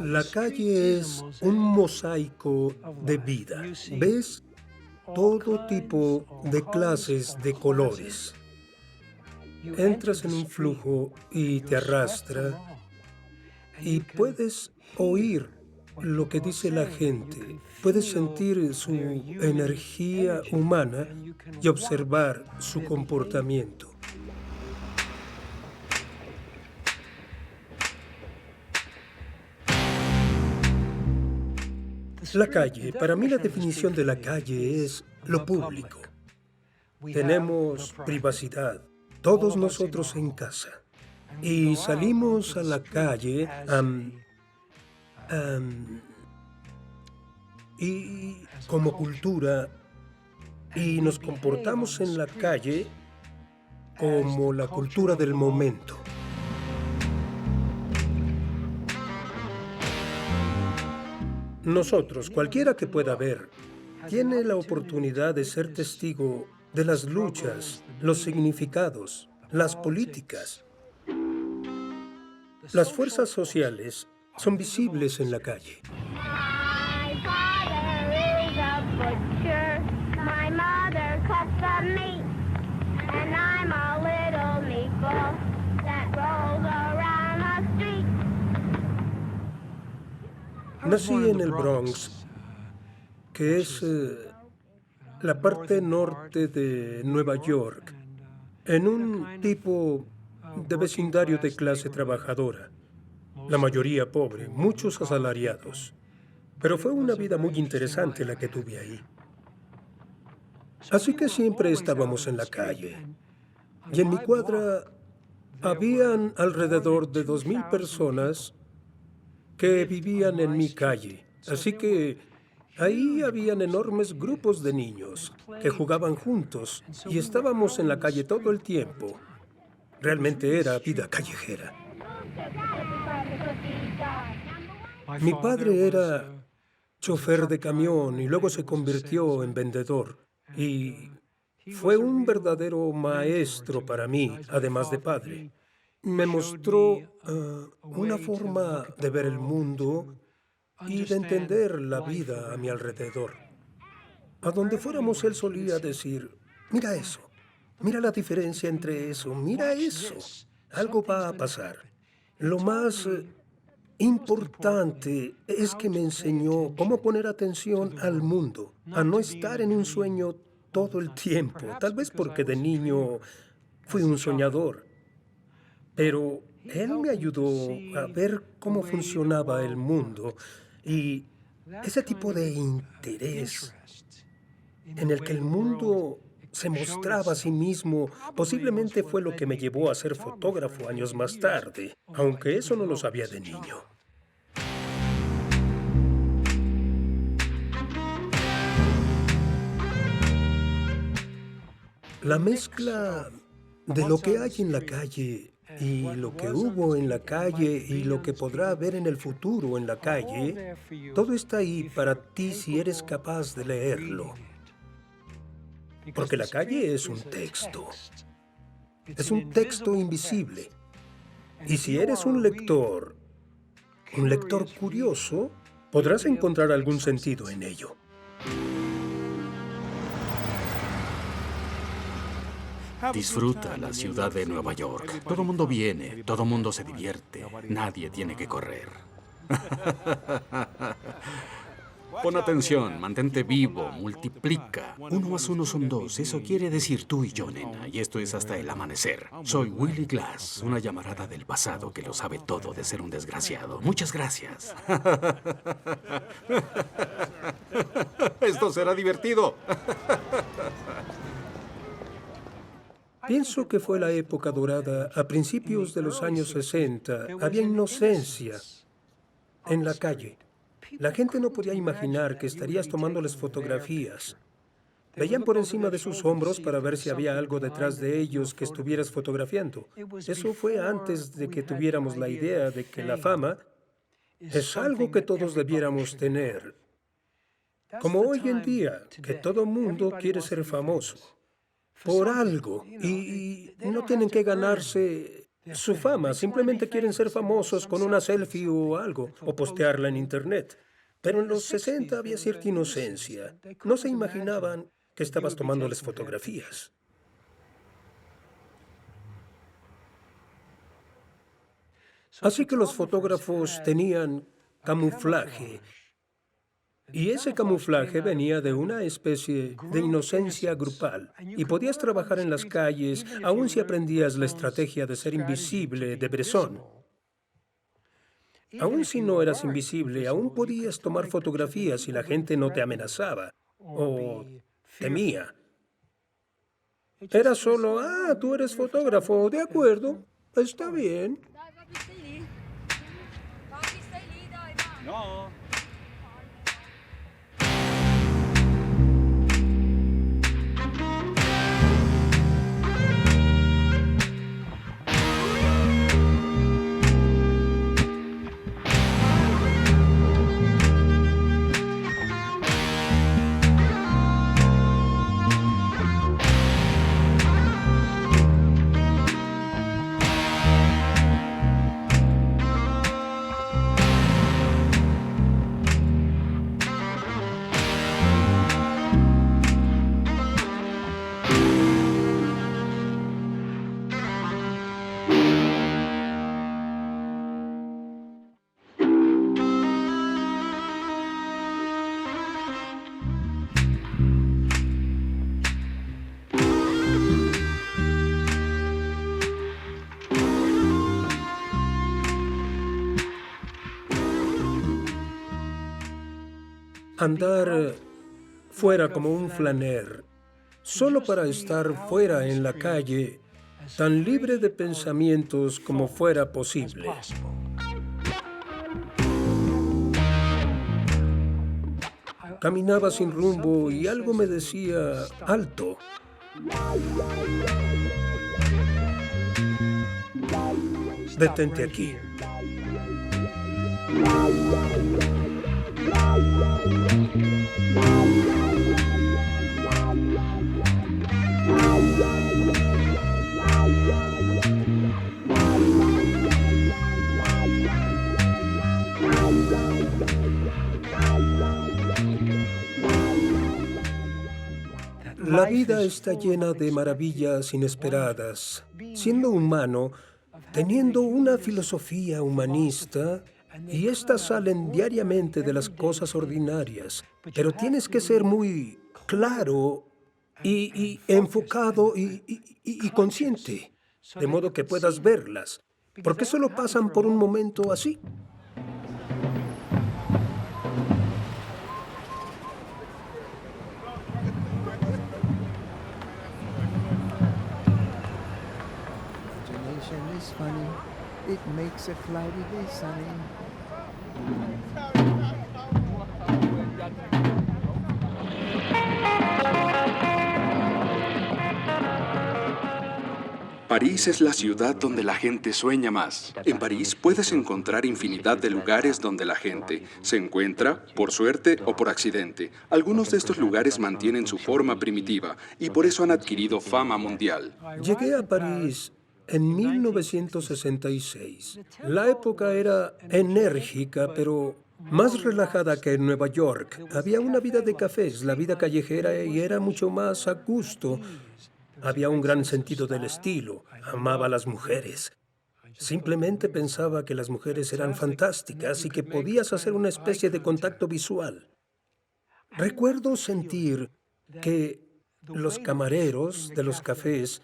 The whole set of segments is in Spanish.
La calle es un mosaico de vida. Ves todo tipo de clases de colores. Entras en un flujo y te arrastra y puedes oír lo que dice la gente. Puedes sentir su energía humana y observar su comportamiento. La calle, para mí la definición de la calle es lo público. Tenemos privacidad, todos nosotros en casa. Y salimos a la calle y como cultura y nos comportamos en la calle como la cultura del momento. Nosotros, cualquiera que pueda ver, tiene la oportunidad de ser testigo de las luchas, los significados, las políticas. Las fuerzas sociales son visibles en la calle. My father is a butcher. My mother cuts the meat. And I'm a little meatball that rolls around the street. Nací en el Bronx, que es la parte norte de Nueva York, en un tipo de vecindario de clase trabajadora. La mayoría pobre, muchos asalariados. Pero fue una vida muy interesante la que tuve ahí. Así que siempre estábamos en la calle. Y en mi cuadra habían alrededor de 2,000 personas que vivían en mi calle. Así que ahí habían enormes grupos de niños que jugaban juntos y estábamos en la calle todo el tiempo. Realmente era vida callejera. Mi padre era chofer de camión y luego se convirtió en vendedor. Y fue un verdadero maestro para mí, además de padre. Me mostró una forma de ver el mundo y de entender la vida a mi alrededor. A donde fuéramos, él solía decir, mira eso, mira la diferencia entre eso, mira eso, algo va a pasar. Lo más importante es que me enseñó cómo poner atención al mundo, a no estar en un sueño todo el tiempo, tal vez porque de niño fui un soñador. Pero él me ayudó a ver cómo funcionaba el mundo y ese tipo de interés en el que el mundo se mostraba a sí mismo posiblemente fue lo que me llevó a ser fotógrafo años más tarde, aunque eso no lo sabía de niño. La mezcla de lo que hay en la calle y lo que hubo en la calle y lo que podrá haber en el futuro en la calle, todo está ahí para ti si eres capaz de leerlo. Porque la calle es un texto invisible. Y si eres un lector curioso, podrás encontrar algún sentido en ello. Disfruta la ciudad de Nueva York. Todo mundo viene, todo mundo se divierte. Nadie tiene que correr. Pon atención, mantente vivo, multiplica. 1 más 1 son 2. Eso quiere decir tú y yo, nena. Y esto es hasta el amanecer. Soy Willie Glass, una llamarada del pasado que lo sabe todo de ser un desgraciado. Muchas gracias. Esto será divertido. Pienso que fue la época dorada a principios de los años 60. Había inocencia en la calle. La gente no podía imaginar que estarías tomándoles fotografías. Veían por encima de sus hombros para ver si había algo detrás de ellos que estuvieras fotografiando. Eso fue antes de que tuviéramos la idea de que la fama es algo que todos debiéramos tener. Como hoy en día, que todo mundo quiere ser famoso por algo y no tienen que ganarse su fama. Simplemente quieren ser famosos con una selfie o algo, o postearla en Internet. Pero en los 60 había cierta inocencia. No se imaginaban que estabas tomándoles fotografías. Así que los fotógrafos tenían camuflaje. Y ese camuflaje venía de una especie de inocencia grupal. Y podías trabajar en las calles, aun si aprendías la estrategia de ser invisible de Bresson. Aun si no eras invisible, aún podías tomar fotografías y la gente no te amenazaba o temía. Era solo, tú eres fotógrafo, de acuerdo, está bien. No. Andar fuera como un flaner, solo para estar fuera en la calle, tan libre de pensamientos como fuera posible. Caminaba sin rumbo y algo me decía, alto. Detente aquí. La vida está llena de maravillas inesperadas. Siendo humano, teniendo una filosofía humanista, y estas salen diariamente de las cosas ordinarias, pero tienes que ser muy claro y enfocado y consciente, de modo que puedas verlas, porque solo pasan por un momento así. Imagination is funny. It makes a cloudy day sunny. París es la ciudad donde la gente sueña más. En París puedes encontrar infinidad de lugares donde la gente se encuentra, por suerte o por accidente. Algunos de estos lugares mantienen su forma primitiva y por eso han adquirido fama mundial. Llegué a París en 1966. La época era enérgica, pero más relajada que en Nueva York. Había una vida de cafés, la vida callejera, y era mucho más a gusto. Había un gran sentido del estilo. Amaba a las mujeres. Simplemente pensaba que las mujeres eran fantásticas y que podías hacer una especie de contacto visual. Recuerdo sentir que los camareros de los cafés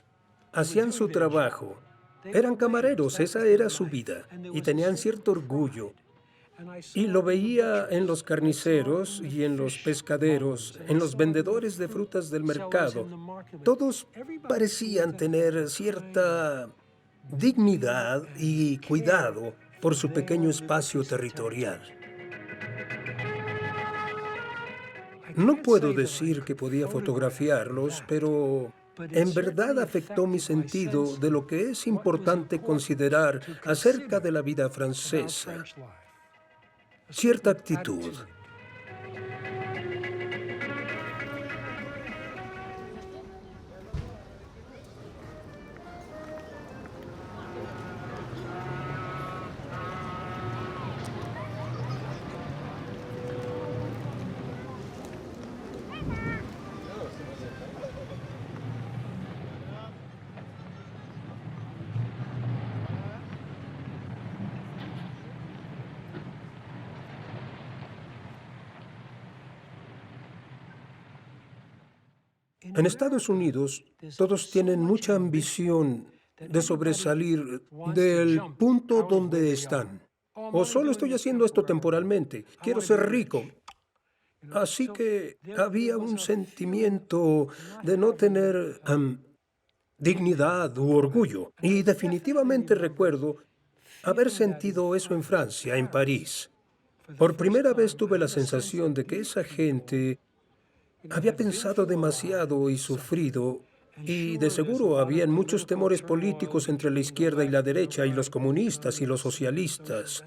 hacían su trabajo. Eran camareros, esa era su vida, y tenían cierto orgullo. Y lo veía en los carniceros y en los pescaderos, en los vendedores de frutas del mercado. Todos parecían tener cierta dignidad y cuidado por su pequeño espacio territorial. No puedo decir que podía fotografiarlos, pero en verdad afectó mi sentido de lo que es importante considerar acerca de la vida francesa. Cierta actitud. En Estados Unidos, todos tienen mucha ambición de sobresalir del punto donde están. O solo estoy haciendo esto temporalmente. Quiero ser rico. Así que había un sentimiento de no tener dignidad u orgullo. Y definitivamente recuerdo haber sentido eso en Francia, en París. Por primera vez tuve la sensación de que esa gente había pensado demasiado y sufrido, y de seguro habían muchos temores políticos entre la izquierda y la derecha, y los comunistas y los socialistas.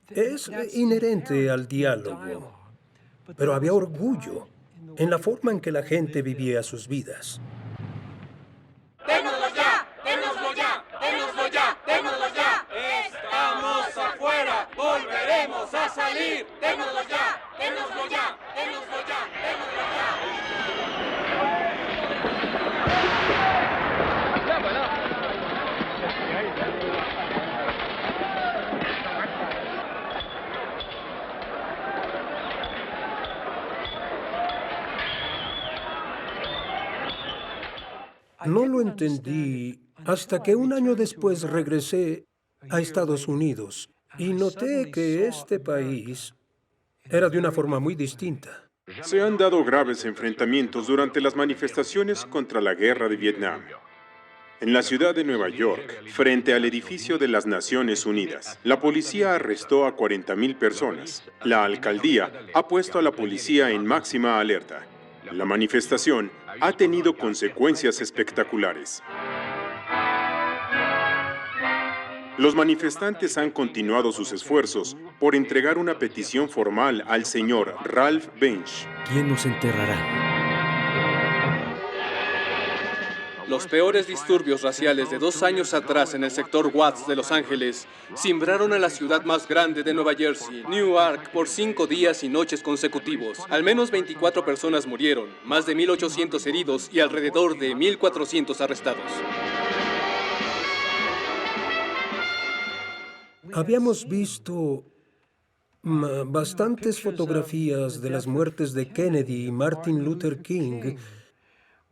Es inherente al diálogo, pero había orgullo en la forma en que la gente vivía sus vidas. ¡Dénoslo ya! ¡Dénoslo ya! ¡Dénoslo ya! ¡Dénoslo ya! ¡Estamos afuera! ¡Volveremos a salir! ¡Dénoslo ya! ¡Dénoslo ya! ¡Dénoslo ya! ¡Dénoslo ya! No lo entendí hasta que un año después regresé a Estados Unidos y noté que este país era de una forma muy distinta. Se han dado graves enfrentamientos durante las manifestaciones contra la guerra de Vietnam. En la ciudad de Nueva York, frente al edificio de las Naciones Unidas, la policía arrestó a 40.000 personas. La alcaldía ha puesto a la policía en máxima alerta. La manifestación ha tenido consecuencias espectaculares. Los manifestantes han continuado sus esfuerzos por entregar una petición formal al señor Ralph Bench. ¿Quién nos enterrará? Los peores disturbios raciales de 2 años atrás en el sector Watts de Los Ángeles cimbraron a la ciudad más grande de Nueva Jersey, Newark, por 5 días y noches consecutivos. Al menos 24 personas murieron, más de 1.800 heridos y alrededor de 1.400 arrestados. Habíamos visto bastantes fotografías de las muertes de Kennedy y Martin Luther King.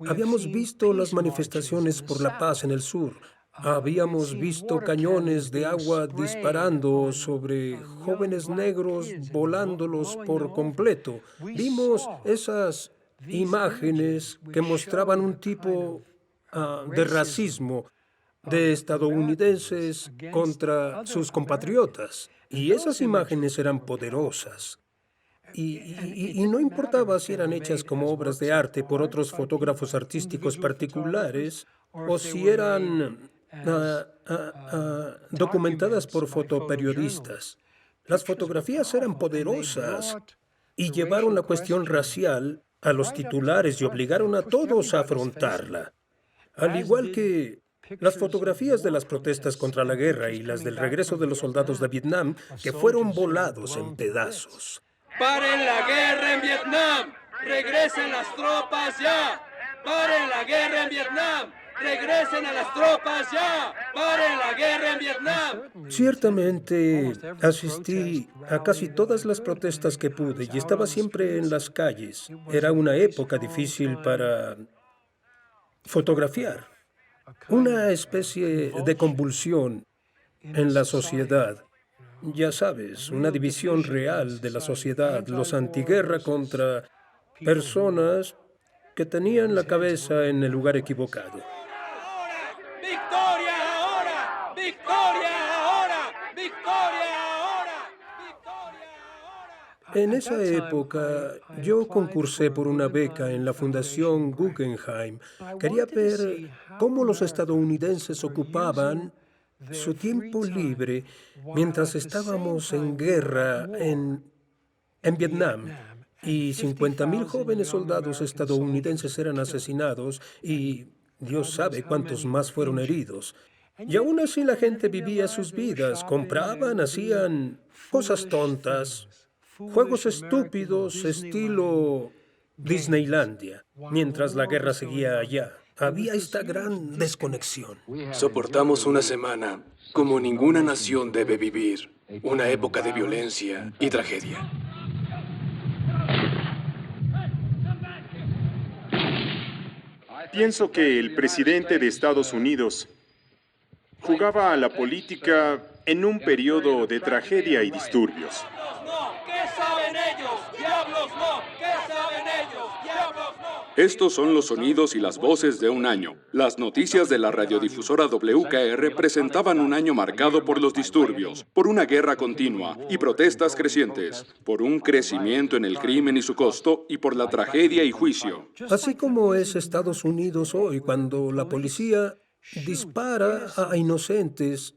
Habíamos visto las manifestaciones por la paz en el sur. Habíamos visto cañones de agua disparando sobre jóvenes negros, volándolos por completo. Vimos esas imágenes que mostraban un tipo de racismo de estadounidenses contra sus compatriotas. Y esas imágenes eran poderosas. Y no importaba si eran hechas como obras de arte por otros fotógrafos artísticos particulares o si eran documentadas por fotoperiodistas. Las fotografías eran poderosas y llevaron la cuestión racial a los titulares y obligaron a todos a afrontarla. Al igual que las fotografías de las protestas contra la guerra y las del regreso de los soldados de Vietnam que fueron volados en pedazos. ¡Paren la guerra en Vietnam! ¡Regresen las tropas ya! ¡Paren la guerra en Vietnam! ¡Regresen a las tropas ya! ¡Paren la guerra en Vietnam! Ciertamente asistí a casi todas las protestas que pude y estaba siempre en las calles. Era una época difícil para fotografiar. Una especie de convulsión en la sociedad. Ya sabes, una división real de la sociedad, los antiguerra contra personas que tenían la cabeza en el lugar equivocado. ¡Victoria ahora! ¡Victoria ahora! ¡Victoria ahora! ¡Victoria ahora! En esa época, yo concursé por una beca en la Fundación Guggenheim. Quería ver cómo los estadounidenses ocupaban su tiempo libre mientras estábamos en guerra en Vietnam. Y 50.000 jóvenes soldados estadounidenses eran asesinados y Dios sabe cuántos más fueron heridos. Y aún así la gente vivía sus vidas, compraban, hacían cosas tontas, juegos estúpidos estilo Disneylandia, mientras la guerra seguía allá. Había esta gran desconexión. Soportamos una semana como ninguna nación debe vivir. Una época de violencia y tragedia. Pienso que el presidente de Estados Unidos jugaba a la política en un periodo de tragedia y disturbios. ¡No! ¿Qué saben ellos? ¡Diablos no! ¿Qué saben ellos? ¡Diablos no! Estos son los sonidos y las voces de un año. Las noticias de la radiodifusora WKR presentaban un año marcado por los disturbios, por una guerra continua y protestas crecientes, por un crecimiento en el crimen y su costo y por la tragedia y juicio. Así como es Estados Unidos hoy, cuando la policía dispara a inocentes,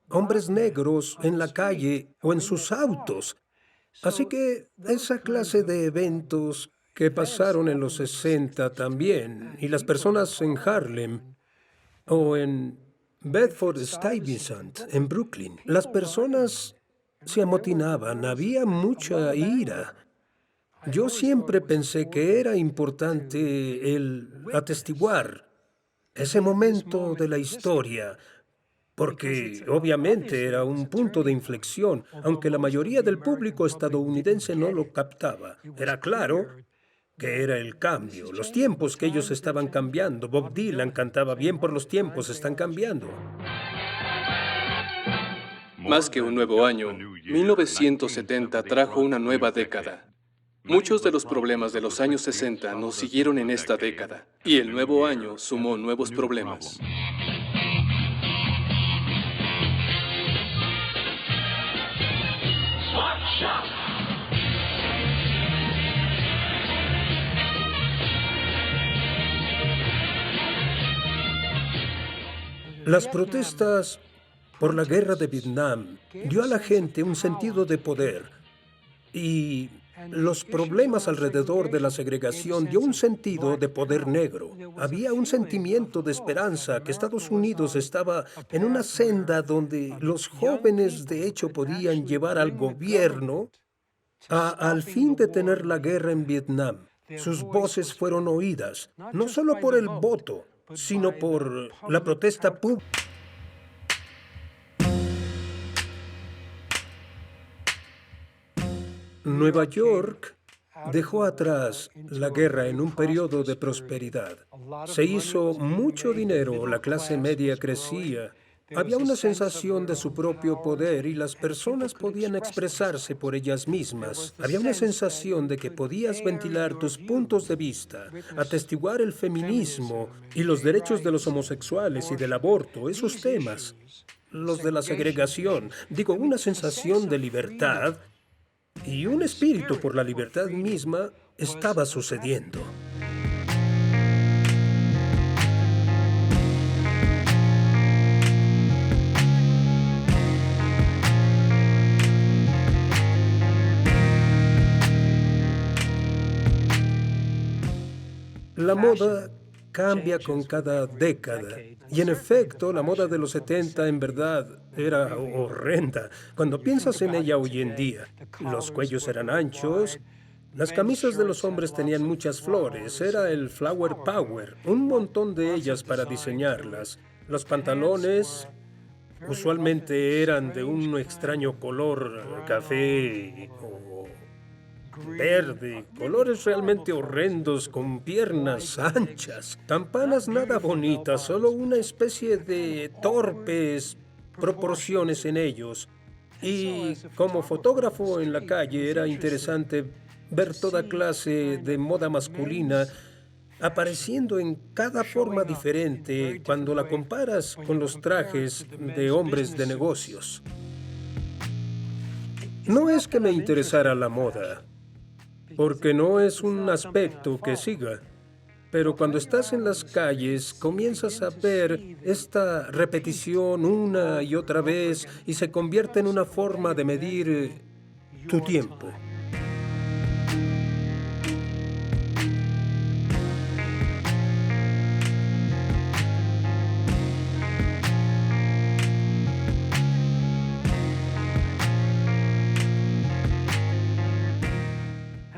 hombres negros en la calle o en sus autos. Así que esa clase de eventos que pasaron en los 60 también, y las personas en Harlem o en Bedford-Stuyvesant, en Brooklyn, las personas se amotinaban, había mucha ira. Yo siempre pensé que era importante el atestiguar ese momento de la historia, porque obviamente era un punto de inflexión, aunque la mayoría del público estadounidense no lo captaba. Era claro que era el cambio, los tiempos que ellos estaban cambiando. Bob Dylan cantaba bien por los tiempos están cambiando. Más que un nuevo año, 1970 trajo una nueva década. Muchos de los problemas de los años 60 nos siguieron en esta década, y el nuevo año sumó nuevos problemas. Las protestas por la guerra de Vietnam dio a la gente un sentido de poder y los problemas alrededor de la segregación dio un sentido de poder negro. Había un sentimiento de esperanza que Estados Unidos estaba en una senda donde los jóvenes de hecho podían llevar al gobierno al fin detener la guerra en Vietnam. Sus voces fueron oídas, no solo por el voto, sino por la protesta pública. Nueva York dejó atrás la guerra en un periodo de prosperidad. Se hizo mucho dinero, la clase media crecía. Había una sensación de su propio poder y las personas podían expresarse por ellas mismas. Había una sensación de que podías ventilar tus puntos de vista, atestiguar el feminismo y los derechos de los homosexuales y del aborto, esos temas, los de la segregación. Digo, una sensación de libertad y un espíritu por la libertad misma estaba sucediendo. La moda cambia con cada década. Y en efecto, la moda de los 70 en verdad era horrenda. Cuando piensas en ella hoy en día, los cuellos eran anchos, las camisas de los hombres tenían muchas flores, era el flower power, un montón de ellas para diseñarlas. Los pantalones usualmente eran de un extraño color café o verde, colores realmente horrendos con piernas anchas, campanas nada bonitas, solo una especie de torpes proporciones en ellos. Y como fotógrafo en la calle era interesante ver toda clase de moda masculina apareciendo en cada forma diferente cuando la comparas con los trajes de hombres de negocios. No es que me interesara la moda, porque no es un aspecto que siga. Pero cuando estás en las calles, comienzas a ver esta repetición una y otra vez y se convierte en una forma de medir tu tiempo.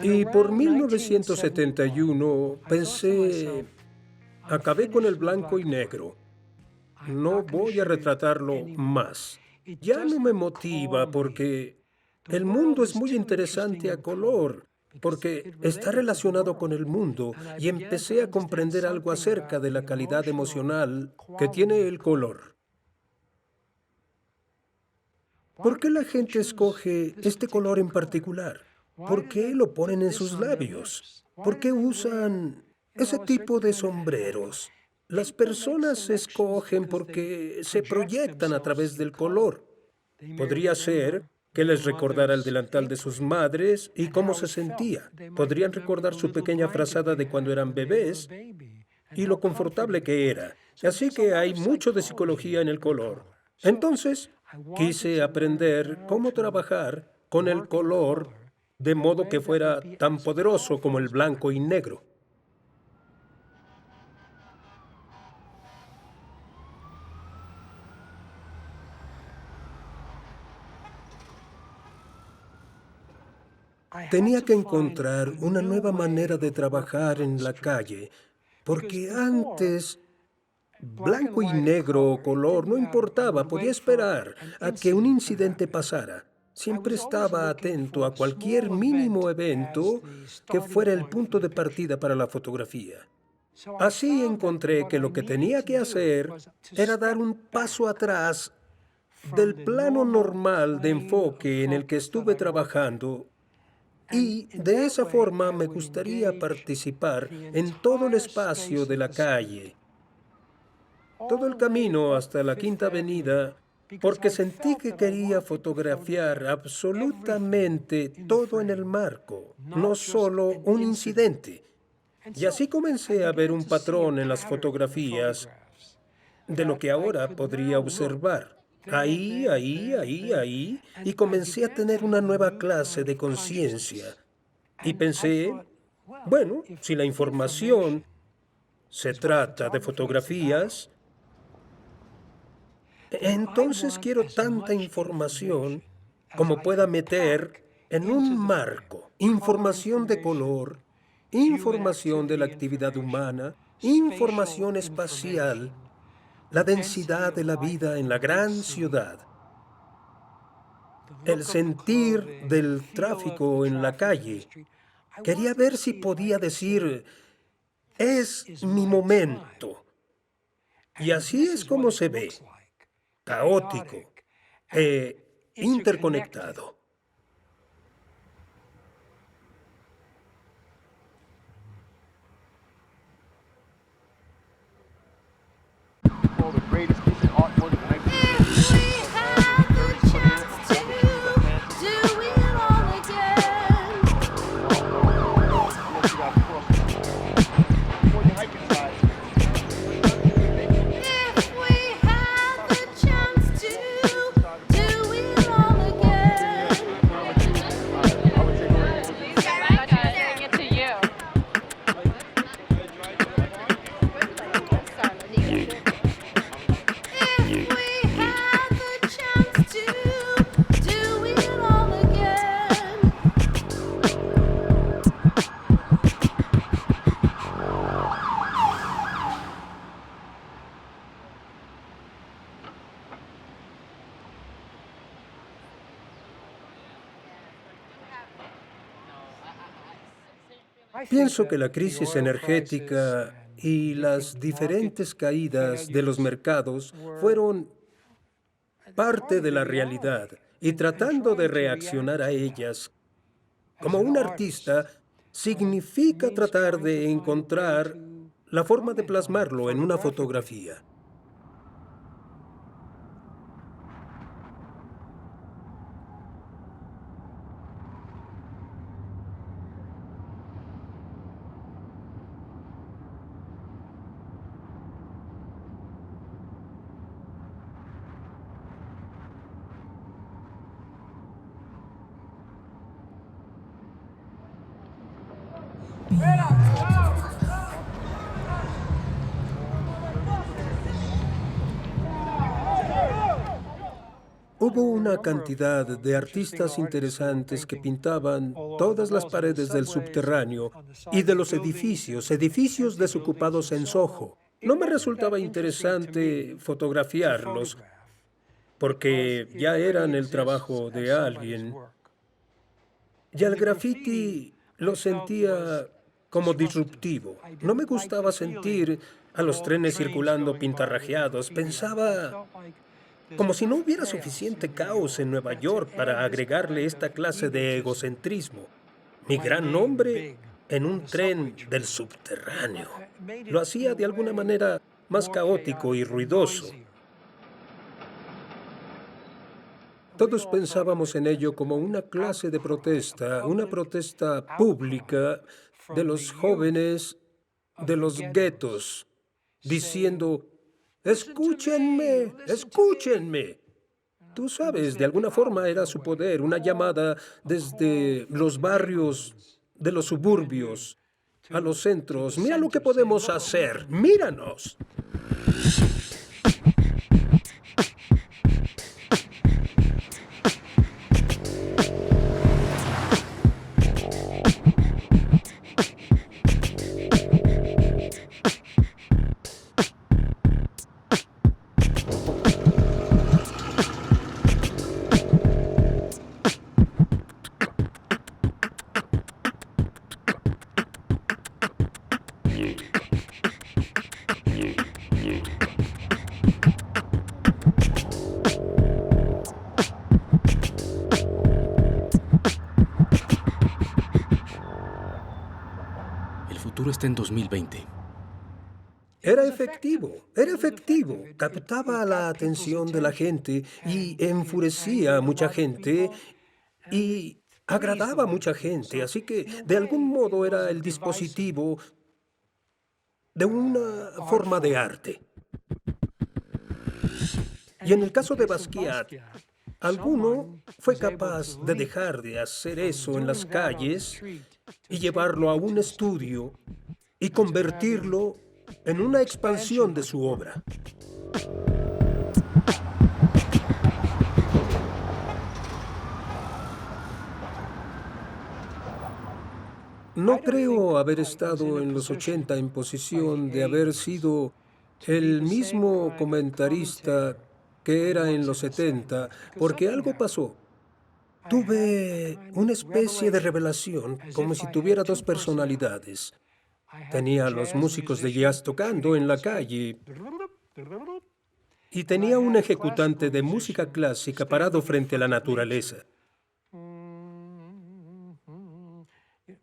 Y por 1971 pensé, acabé con el blanco y negro. No voy a retratarlo más. Ya no me motiva porque el mundo es muy interesante a color. porque está relacionado con el mundo y empecé a comprender algo acerca de la calidad emocional que tiene el color. ¿Por qué la gente escoge este color en particular? ¿Por qué lo ponen en sus labios? ¿Por qué usan ese tipo de sombreros? Las personas escogen porque se proyectan a través del color. Podría ser que les recordara el delantal de sus madres y cómo se sentía. Podrían recordar su pequeña frazada de cuando eran bebés y lo confortable que era. Así que hay mucho de psicología en el color. Entonces, quise aprender cómo trabajar con el color de modo que fuera tan poderoso como el blanco y negro. Tenía que encontrar una nueva manera de trabajar en la calle, porque antes blanco y negro o color no importaba, podía esperar a que un incidente pasara. Siempre estaba atento a cualquier mínimo evento que fuera el punto de partida para la fotografía. Así encontré que lo que tenía que hacer era dar un paso atrás del plano normal de enfoque en el que estuve trabajando. Y de esa forma me gustaría participar en todo el espacio de la calle, todo el camino hasta la Quinta Avenida, porque sentí que quería fotografiar absolutamente todo en el marco, no solo un incidente. Y así comencé a ver un patrón en las fotografías de lo que ahora podría observar. Ahí, y comencé a tener una nueva clase de conciencia. Y pensé, bueno, si la información se trata de fotografías, entonces quiero tanta información como pueda meter en un marco. Información de color, información de la actividad humana, información espacial, la densidad de la vida en la gran ciudad, el sentir del tráfico en la calle. Quería ver si podía decir, es mi momento. Y así es como se ve, caótico e interconectado. Pienso que la crisis energética y las diferentes caídas de los mercados fueron parte de la realidad, y tratando de reaccionar a ellas como un artista significa tratar de encontrar la forma de plasmarlo en una fotografía. Hubo una cantidad de artistas interesantes que pintaban todas las paredes del subterráneo y de los edificios desocupados en Soho. No me resultaba interesante fotografiarlos porque ya eran el trabajo de alguien. Y al graffiti lo sentía como disruptivo. No me gustaba sentir a los trenes circulando pintarrajeados. Pensaba como si no hubiera suficiente caos en Nueva York para agregarle esta clase de egocentrismo. Mi gran nombre en un tren del subterráneo. Lo hacía de alguna manera más caótico y ruidoso. Todos pensábamos en ello como una clase de protesta, una protesta pública de los jóvenes de los guetos, diciendo, escúchenme, escúchenme. Tú sabes, de alguna forma era su poder, una llamada desde los barrios de los suburbios a los centros. Mira lo que podemos hacer, míranos. Está en 2020. Era efectivo. Captaba la atención de la gente y enfurecía a mucha gente y agradaba a mucha gente. Así que, de algún modo, era el dispositivo de una forma de arte. Y en el caso de Basquiat, alguno fue capaz de dejar de hacer eso en las calles y llevarlo a un estudio y convertirlo en una expansión de su obra. No creo haber estado en los 80 en posición de haber sido el mismo comentarista que era en los 70, porque algo pasó. Tuve una especie de revelación, como si tuviera dos personalidades. Tenía a los músicos de jazz tocando en la calle y tenía un ejecutante de música clásica parado frente a la naturaleza.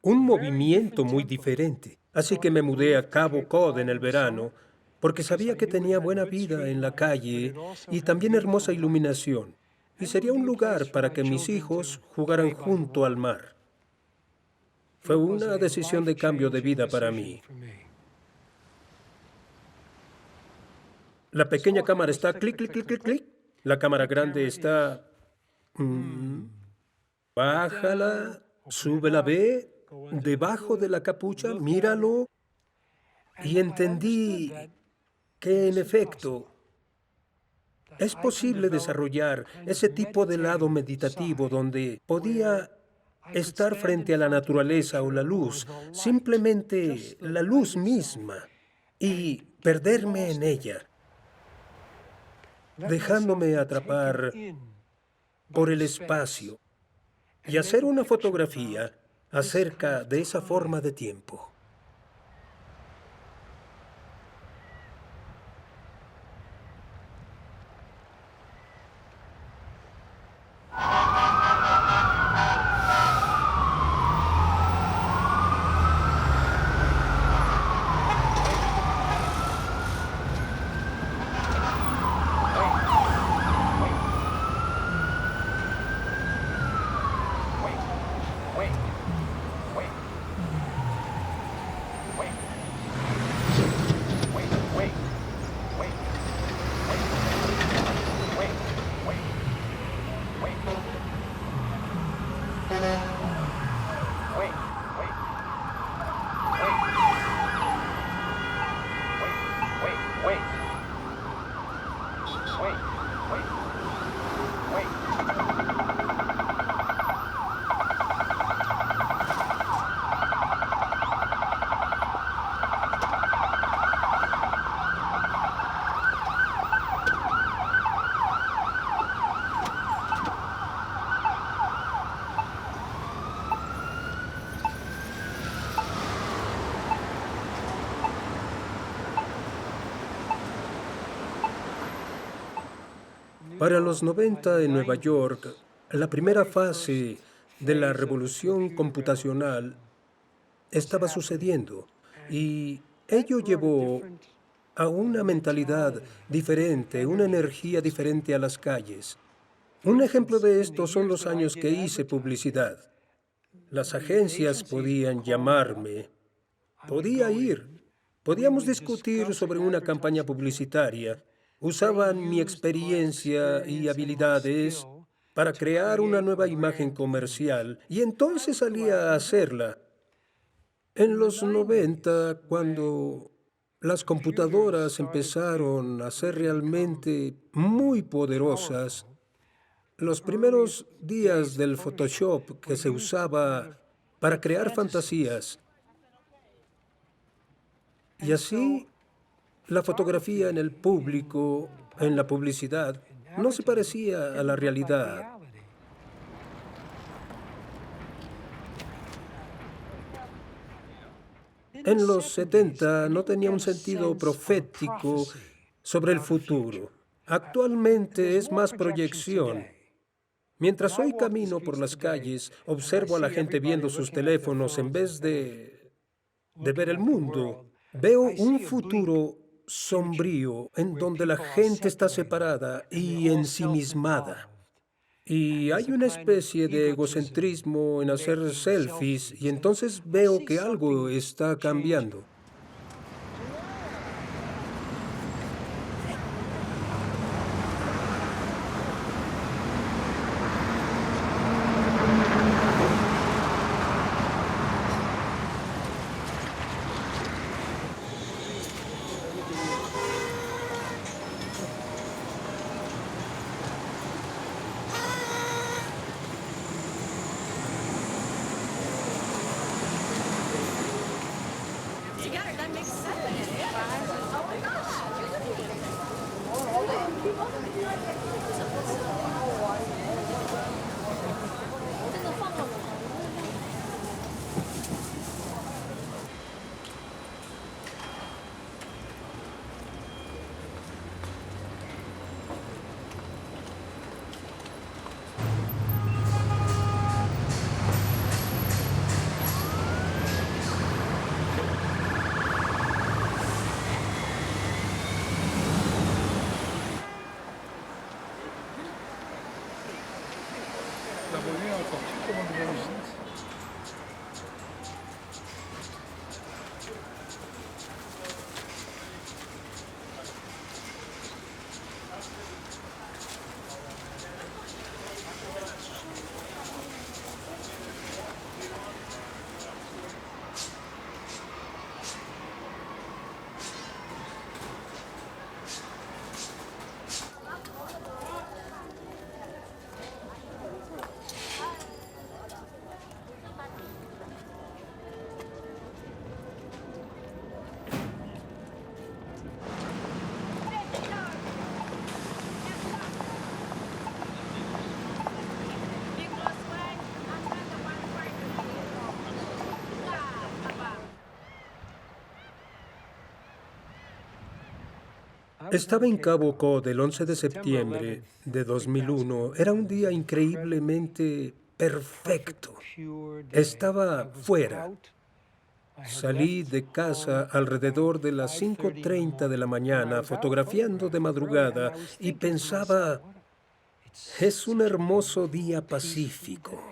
Un movimiento muy diferente. Así que me mudé a Cabo Cod en el verano, porque sabía que tenía buena vida en la calle y también hermosa iluminación. Y sería un lugar para que mis hijos jugaran junto al mar. Fue una decisión de cambio de vida para mí. La pequeña cámara está clic, clic, clic, clic, clic. La cámara grande está... Bájala, súbela, ve, debajo de la capucha, míralo. Y entendí que, en efecto, es posible desarrollar ese tipo de lado meditativo donde podía estar frente a la naturaleza o la luz, simplemente la luz misma, y perderme en ella, dejándome atrapar por el espacio y hacer una fotografía acerca de esa forma de tiempo. Para los 90 en Nueva York, la primera fase de la revolución computacional estaba sucediendo y ello llevó a una mentalidad diferente, una energía diferente a las calles. Un ejemplo de esto son los años que hice publicidad. Las agencias podían llamarme, podía ir, podíamos discutir sobre una campaña publicitaria. Usaban mi experiencia y habilidades para crear una nueva imagen comercial y entonces salía a hacerla. En los 90, cuando las computadoras empezaron a ser realmente muy poderosas, los primeros días del Photoshop que se usaba para crear fantasías, y así la fotografía en el público, en la publicidad, no se parecía a la realidad. En los 70 no tenía un sentido profético sobre el futuro. Actualmente es más proyección. Mientras hoy camino por las calles, observo a la gente viendo sus teléfonos en vez de ver el mundo. Veo un futuro sombrío en donde la gente está separada y ensimismada. Y hay una especie de egocentrismo en hacer selfies y entonces veo que algo está cambiando. Estaba en Cabo Cod el 11 de septiembre de 2001. Era un día increíblemente perfecto. Estaba fuera. Salí de casa alrededor de las 5:30 de la mañana, fotografiando de madrugada, y pensaba, es un hermoso día pacífico.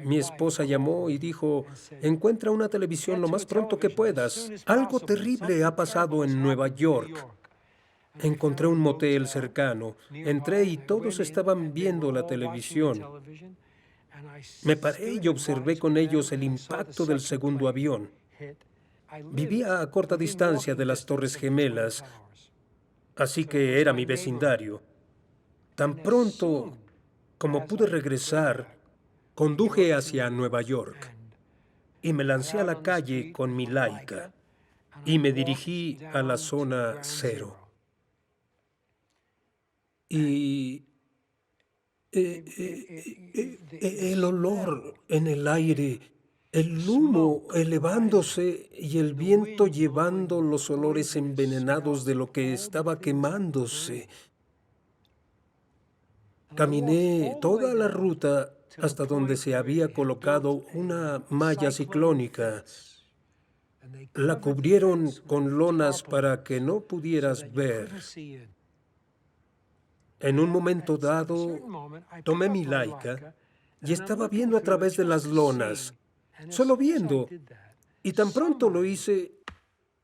Mi esposa llamó y dijo, encuentra una televisión lo más pronto que puedas. Algo terrible ha pasado en Nueva York. Encontré un motel cercano. Entré y todos estaban viendo la televisión. Me paré y observé con ellos el impacto del segundo avión. Vivía a corta distancia de las Torres Gemelas, así que era mi vecindario. Tan pronto como pude regresar, conduje hacia Nueva York y me lancé a la calle con mi Leica y me dirigí a la zona cero. Y el olor en el aire, el humo elevándose y el viento llevando los olores envenenados de lo que estaba quemándose. Caminé toda la ruta hasta donde se había colocado una malla ciclónica. La cubrieron con lonas para que no pudieras ver. En un momento dado, tomé mi Leica y estaba viendo a través de las lonas, solo viendo. Y tan pronto lo hice,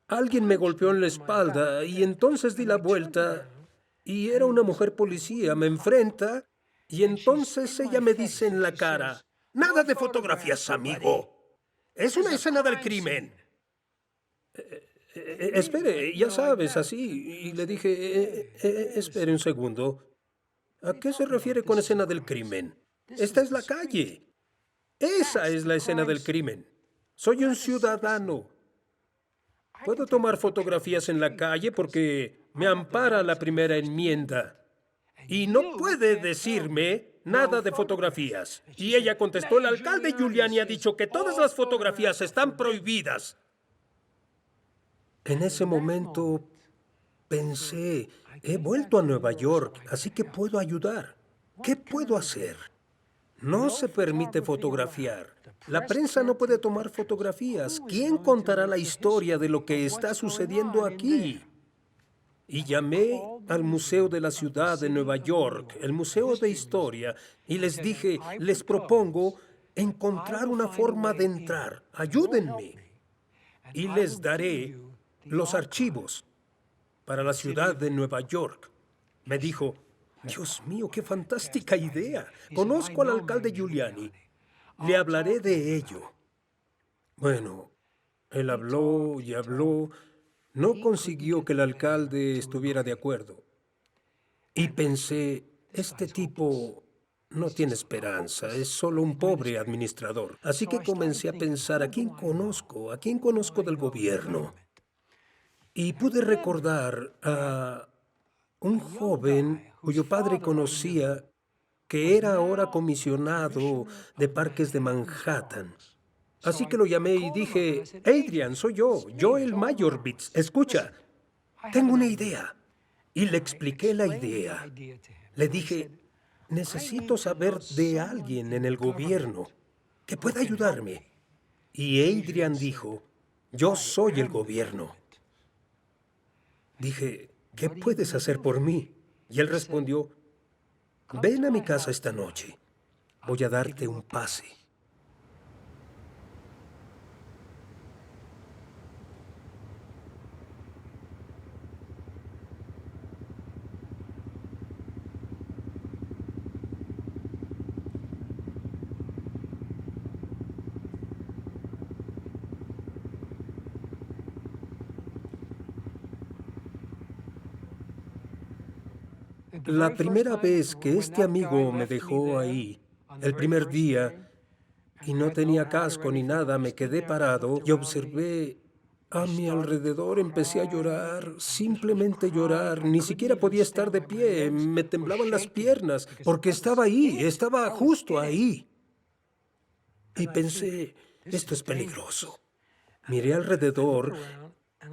alguien me golpeó en la espalda y entonces di la vuelta y era una mujer policía, me enfrenta y entonces ella me dice en la cara, «Nada de fotografías, amigo. Es una escena del crimen». Espere, ya sabes, así. Y le dije, espere un segundo. ¿A qué se refiere con escena del crimen? Esta es la calle. Esa es la escena del crimen. Soy un ciudadano. Puedo tomar fotografías en la calle porque me ampara la primera enmienda. Y no puede decirme nada de fotografías. Y ella contestó, el alcalde Giuliani ha dicho que todas las fotografías están prohibidas. En ese momento pensé, he vuelto a Nueva York, así que puedo ayudar. ¿Qué puedo hacer? No se permite fotografiar. La prensa no puede tomar fotografías. ¿Quién contará la historia de lo que está sucediendo aquí? Y llamé al Museo de la Ciudad de Nueva York, el Museo de Historia, y les dije, les propongo encontrar una forma de entrar. Ayúdenme. Y les daré los archivos para la ciudad de Nueva York. Me dijo, Dios mío, qué fantástica idea. Conozco al alcalde Giuliani. Le hablaré de ello. Bueno, él habló y habló. No consiguió que el alcalde estuviera de acuerdo. Y pensé, este tipo no tiene esperanza, es solo un pobre administrador. Así que comencé a pensar, ¿a quién conozco? ¿A quién conozco del gobierno? Y pude recordar a un joven cuyo padre conocía, que era ahora comisionado de parques de Manhattan. Así que lo llamé y dije, Adrian, soy yo, Joel Mayorvitz. Escucha, tengo una idea. Y le expliqué la idea. Le dije, necesito saber de alguien en el gobierno que pueda ayudarme. Y Adrian dijo, yo soy el gobierno. Dije, ¿qué puedes hacer por mí? Y él respondió, ven a mi casa esta noche. Voy a darte un pase. La primera vez que este amigo me dejó ahí, el primer día, y no tenía casco ni nada, me quedé parado y observé a mi alrededor. Empecé a llorar, simplemente llorar. Ni siquiera podía estar de pie, me temblaban las piernas, porque estaba ahí, estaba justo ahí. Y pensé, esto es peligroso. Miré alrededor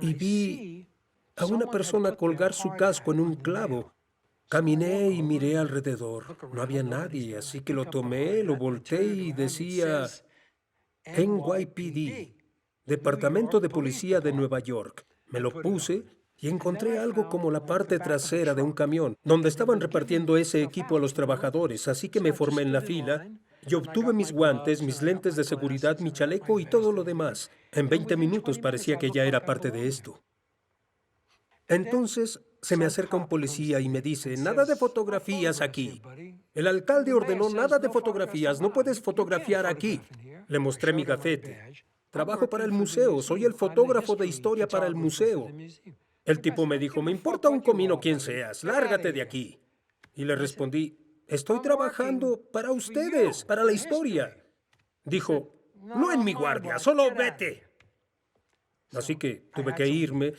y vi a una persona colgar su casco en un clavo. Caminé y miré alrededor. No había nadie, así que lo tomé, lo volteé y decía NYPD, Departamento de Policía de Nueva York. Me lo puse y encontré algo como la parte trasera de un camión, donde estaban repartiendo ese equipo a los trabajadores, así que me formé en la fila y obtuve mis guantes, mis lentes de seguridad, mi chaleco y todo lo demás. En 20 minutos parecía que ya era parte de esto. Entonces se me acerca un policía y me dice, nada de fotografías aquí. El alcalde ordenó nada de fotografías, no puedes fotografiar aquí. Le mostré mi gafete. Trabajo para el museo, soy el fotógrafo de historia para el museo. El tipo me dijo, me importa un comino quién seas, lárgate de aquí. Y le respondí, estoy trabajando para ustedes, para la historia. Dijo, no en mi guardia, solo vete. Así que tuve que irme.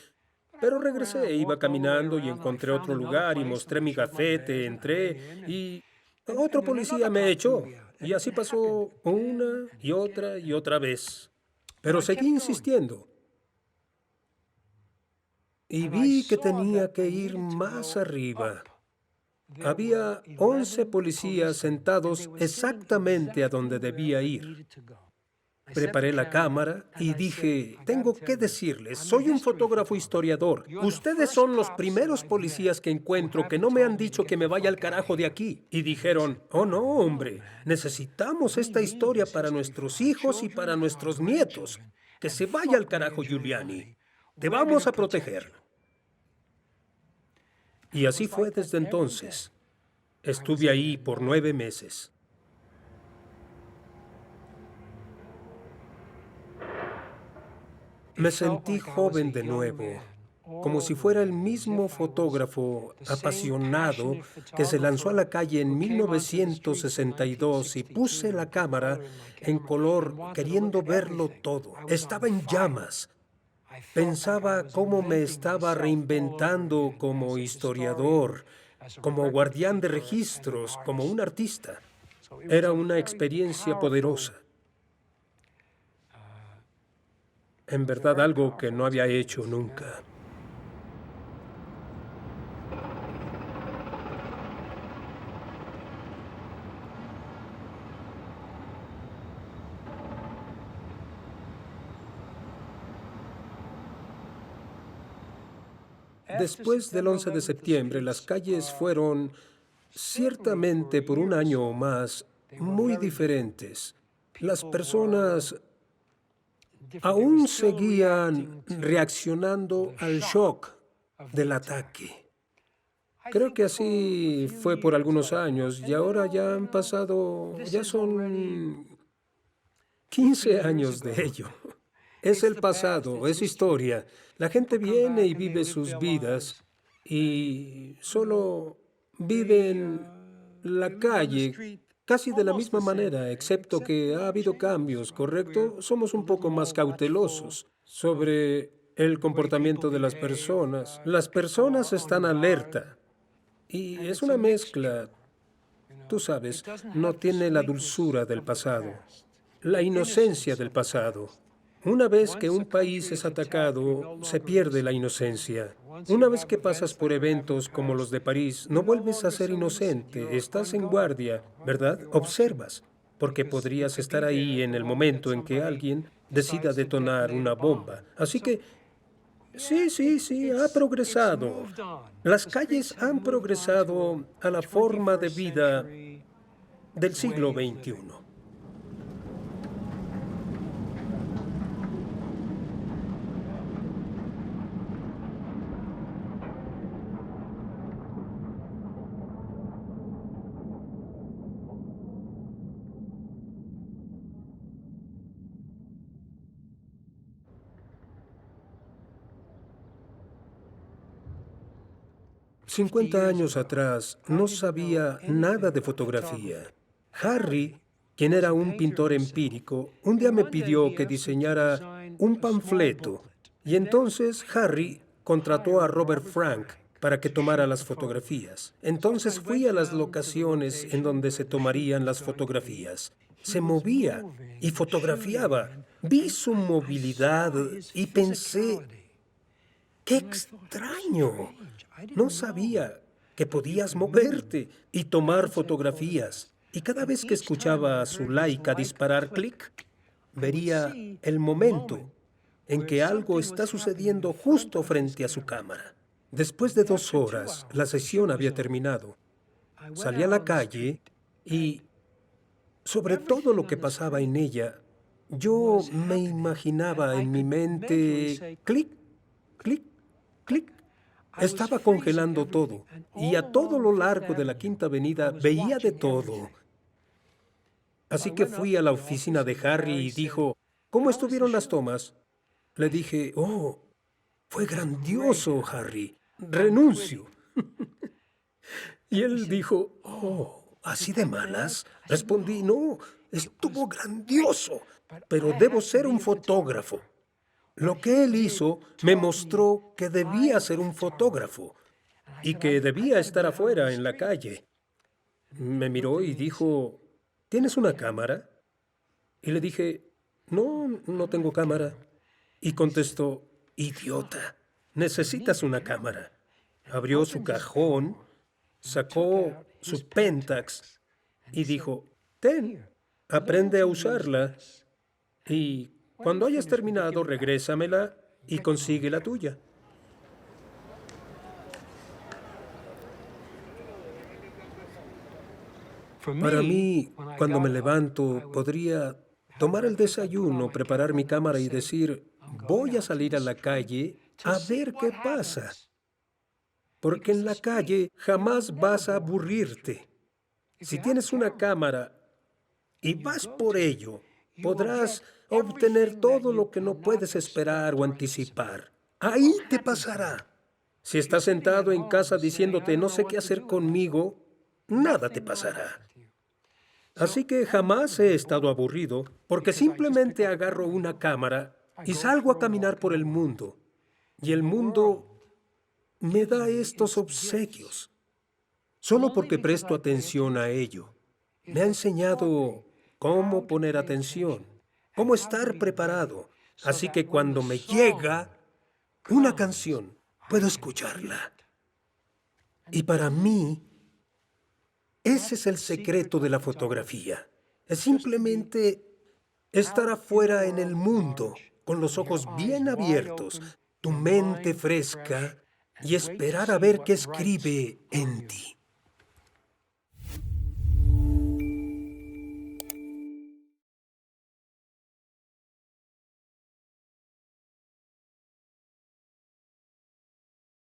Pero regresé, iba caminando y encontré otro lugar y mostré mi gafete, entré y otro policía me echó. Y así pasó una y otra vez. Pero seguí insistiendo. Y vi que tenía que ir más arriba. Había 11 policías sentados exactamente a donde debía ir. Preparé la cámara y dije, tengo que decirles, soy un fotógrafo historiador. Ustedes son los primeros policías que encuentro que no me han dicho que me vaya al carajo de aquí. Y dijeron, oh no, hombre, necesitamos esta historia para nuestros hijos y para nuestros nietos. Que se vaya al carajo, Giuliani. Te vamos a proteger. Y así fue desde entonces. Estuve ahí por 9 meses. Me sentí joven de nuevo, como si fuera el mismo fotógrafo apasionado que se lanzó a la calle en 1962 y puse la cámara en color queriendo verlo todo. Estaba en llamas. Pensaba cómo me estaba reinventando como historiador, como guardián de registros, como un artista. Era una experiencia poderosa. En verdad, algo que no había hecho nunca. Después del 11 de septiembre, las calles fueron, ciertamente por un año o más, muy diferentes. Las personas aún seguían reaccionando al shock del ataque. Creo que así fue por algunos años y ahora ya han pasado, ya son 15 años de ello. Es el pasado, es historia. La gente viene y vive sus vidas y solo viven la calle casi de la misma manera, excepto que ha habido cambios, ¿correcto? Somos un poco más cautelosos sobre el comportamiento de las personas. Las personas están alerta y es una mezcla, tú sabes, no tiene la dulzura del pasado, la inocencia del pasado. Una vez que un país es atacado, se pierde la inocencia. Una vez que pasas por eventos como los de París, no vuelves a ser inocente, estás en guardia, ¿verdad? Observas, porque podrías estar ahí en el momento en que alguien decida detonar una bomba. Así que, sí, ha progresado. Las calles han progresado a la forma de vida del siglo XXI. $50 años atrás no sabía nada de fotografía. Harry, quien era un pintor empírico, un día me pidió que diseñara un panfleto y entonces Harry contrató a Robert Frank para que tomara las fotografías. Entonces fui a las locaciones en donde se tomarían las fotografías. Se movía y fotografiaba. Vi su movilidad y pensé, ¡qué extraño! No sabía que podías moverte y tomar fotografías. Y cada vez que escuchaba a su Leica disparar clic, vería el momento en que algo está sucediendo justo frente a su cámara. Después de 2 horas, la sesión había terminado. Salí a la calle y, sobre todo lo que pasaba en ella, yo me imaginaba en mi mente clic, clic, clic. Estaba congelando todo, y a todo lo largo de la Quinta Avenida veía de todo. Así que fui a la oficina de Harry y dijo, ¿cómo estuvieron las tomas? Le dije, oh, fue grandioso, Harry, renuncio. Y él dijo, oh, ¿así de malas? Respondí, no, estuvo grandioso, pero debo ser un fotógrafo. Lo que él hizo me mostró que debía ser un fotógrafo y que debía estar afuera en la calle. Me miró y dijo, ¿tienes una cámara? Y le dije, no tengo cámara. Y contestó, idiota, necesitas una cámara. Abrió su cajón, sacó su Pentax y dijo, ten, aprende a usarla y cuando hayas terminado, regrésamela y consigue la tuya. Para mí, cuando me levanto, podría tomar el desayuno, preparar mi cámara y decir, voy a salir a la calle a ver qué pasa. Porque en la calle jamás vas a aburrirte. Si tienes una cámara y vas por ello, podrás obtener todo lo que no puedes esperar o anticipar. Ahí te pasará. Si estás sentado en casa diciéndote no sé qué hacer conmigo, nada te pasará. Así que jamás he estado aburrido porque simplemente agarro una cámara y salgo a caminar por el mundo. Y el mundo me da estos obsequios. Solo porque presto atención a ello. Me ha enseñado cómo poner atención, cómo estar preparado. Así que cuando me llega una canción, puedo escucharla. Y para mí, ese es el secreto de la fotografía. Es simplemente estar afuera en el mundo, con los ojos bien abiertos, tu mente fresca y esperar a ver qué escribe en ti.